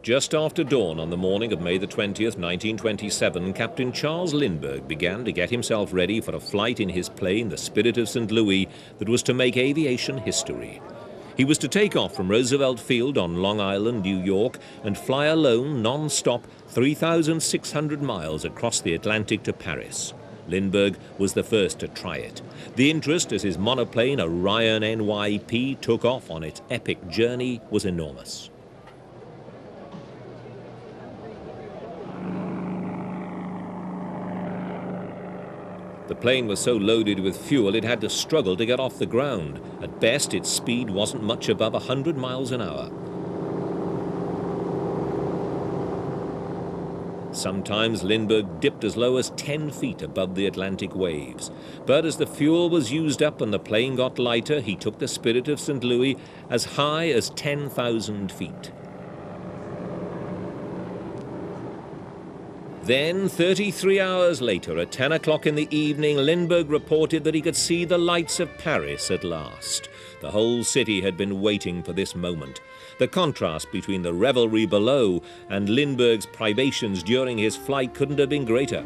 Just after dawn on the morning of May the 20th, 1927, Captain Charles Lindbergh began to get himself ready for a flight in his plane, the Spirit of St. Louis, that was to make aviation history. He was to take off from Roosevelt Field on Long Island, New York, and fly alone, non-stop, 3,600 miles across the Atlantic to Paris. Lindbergh was the first to try it. The interest as his monoplane Orion NYP took off on its epic journey was enormous. The plane was so loaded with fuel it had to struggle to get off the ground. At best, its speed wasn't much above 100 miles an hour. Sometimes Lindbergh dipped as low as 10 feet above the Atlantic waves. But as the fuel was used up and the plane got lighter, he took the Spirit of St. Louis as high as 10,000 feet. Then, 33 hours later, at 10 o'clock in the evening, Lindbergh reported that he could see the lights of Paris at last. The whole city had been waiting for this moment. The contrast between the revelry below and Lindbergh's privations during his flight couldn't have been greater.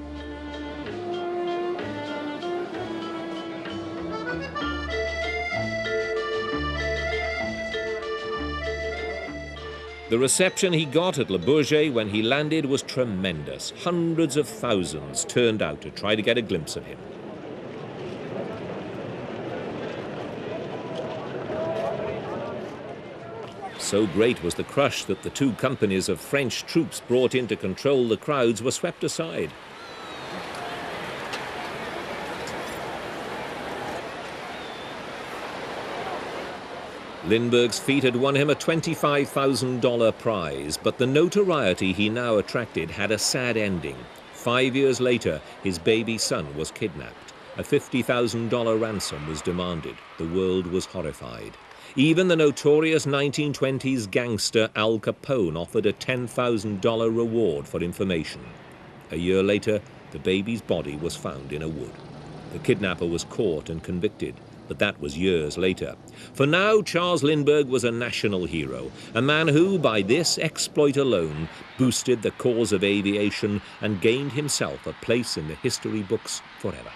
The reception he got at Le Bourget when he landed was tremendous. Hundreds of thousands turned out to try to get a glimpse of him. So great was the crush that the two companies of French troops brought in to control the crowds were swept aside. Lindbergh's feat had won him a $25,000 prize, but the notoriety he now attracted had a sad ending. 5 years later, his baby son was kidnapped. A $50,000 ransom was demanded. The world was horrified. Even the notorious 1920s gangster Al Capone offered a $10,000 reward for information. A year later, the baby's body was found in a wood. The kidnapper was caught and convicted. But that was years later. For now, Charles Lindbergh was a national hero, a man who, by this exploit alone, boosted the cause of aviation and gained himself a place in the history books forever.